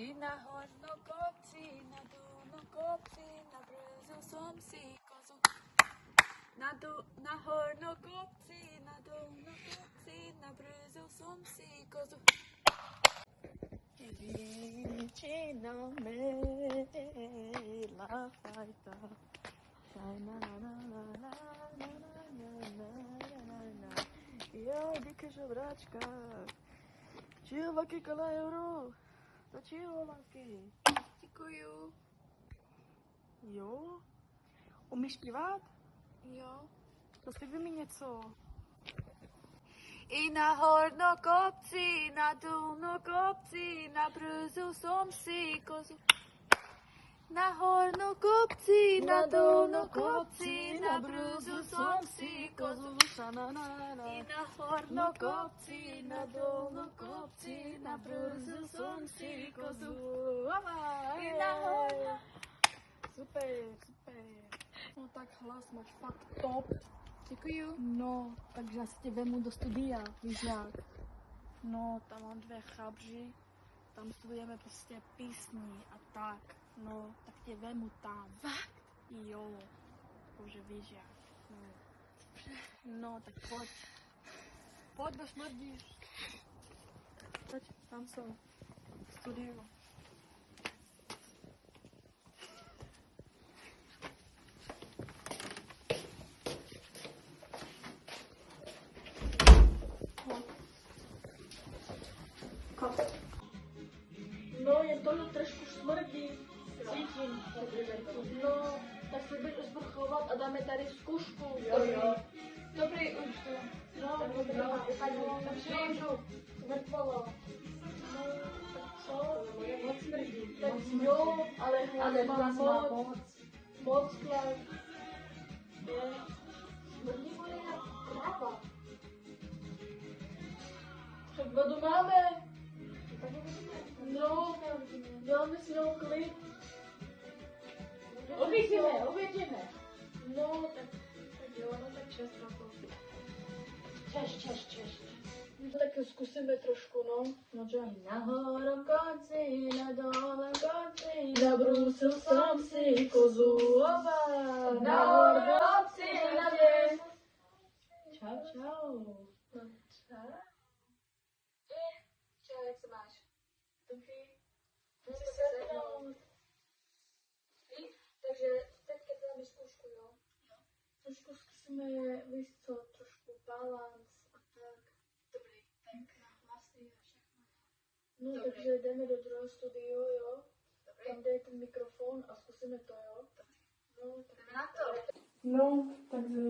I na horno kopci, na dolno kopci, nabrezil som si kozu. Na horno kopci, na dolno kopci, nabrezil som si kozu. Vicino me la fajta. Jo, díky žobračka. Čilvaky kola euro. To čilvaky. Děkuju. Jo? Umíš zpívat? Jo. Zaspívej mi něco. I na horno kopci, na dolno kopci, nabrezil som si kozu. Na horno kopci, na dolno kopci, nabrezil som si kozu. I na horno kopci, na dolno kopci, nabrezil som si kozu. I na horno. Super, super. No tak hlas máš fakt top. Děkuju. No, takže já si tě vemu do studia, víš jak? No, tam mám 2 chabři, tam studujeme prostě písní a tak. No, tak tě vemu tam. Fakt? Jo, bože víš jak. No, tak pojď. Pojď, bo smrdíš. Pojď, tam jsou. Studiu. No, jen to trošku smrdí. Cítím. No, tak se budeš osprchovat a dáme tady zkušku. Jo. Dobrý, už to. No, dobrý. Tak přijdu. Mrtvolo. No, tak co? Moc smrdí. Tak jo, ale hlas má moc klad. Smrdí bude jak kráva. Tak vodu máme. No, děláme si jenom klid. Obědíme. No, tak jo, no tak čest na to. Češ. No tak zkusíme trošku, no. No čo? Nahoru konci, na dole konci, nabrusil som si kozu oba. Nahoru konci, na dole. Čau. No, čau. Čau, jak se máš? Dobrý. Chci se sednout. Takže teďka dáme zkoušku, jo? Jo. Trošku zkusíme, víš co, trošku balans a tak. Dobrý. Tak na hlasy a všechno. No, dobrý. Takže jdeme do druhého studia, jo? Dobrý. Tam jde ten mikrofon a zkusíme to, jo? Dobrý. No, tak jdeme na to. No, takže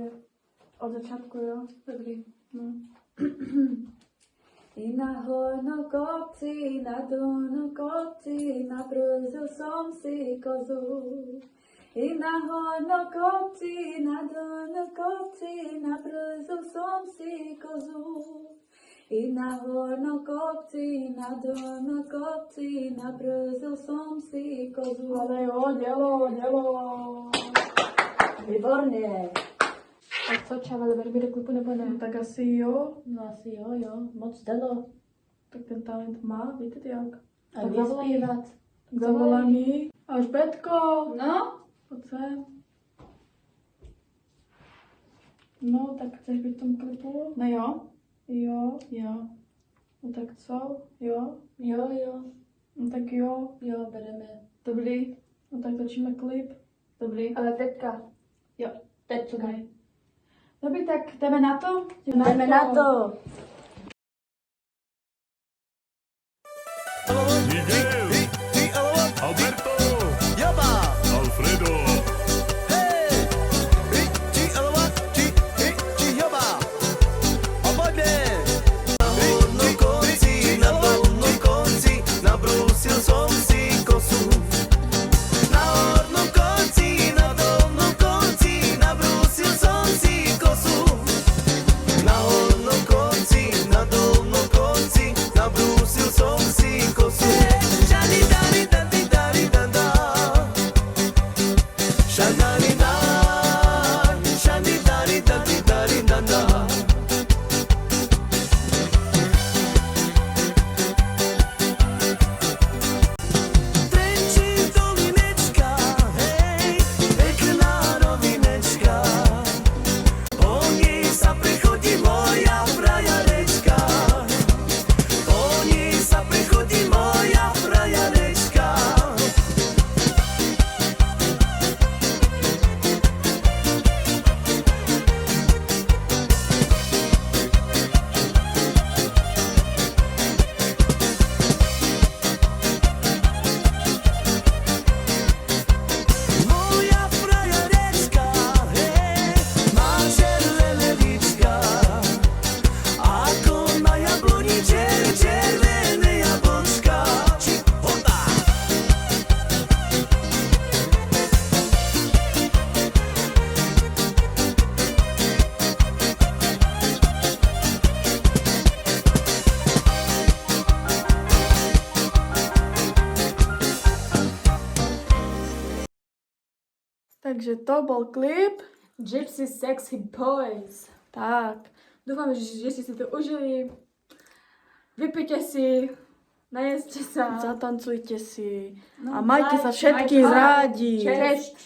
od začátku, jo? Dobrý. No. I na horno kopci, na dolno kopci, nabrezil som si kozu. I na horno kopci, na dolno kopci, nabrezil som si kozu. I na horno kopci, na dolno kopci, nabrezil som si kozu. Ale jo, dělo. Výborně. A co, čavel, verbi do klipu nebo ne? Tak asi jo. No asi jo. Moc dalo. Tak ten talent má, víte jak? A tak zavolám. Zavolám jí. Až Betko. No? Pojď sem. No, tak chceš být v tom klipu? No jo. Jo. No tak co? Jo. No tak jo. Jo, bereme. Dobrý. No tak točíme klip. Dobrý. Ale teďka. Jo, teď co daj. Dobrý, tak jdeme na to? Jdeme na to. Miguel, Alberto, Alfredo. Já Takže to bol klip. Gypsy Sexy Boys. Tak. Dúfam, že ste si to užili. Vypite si, najedzte sa. Zatancujte si. No, A majte sa všetky majte sa. rádi. Česť.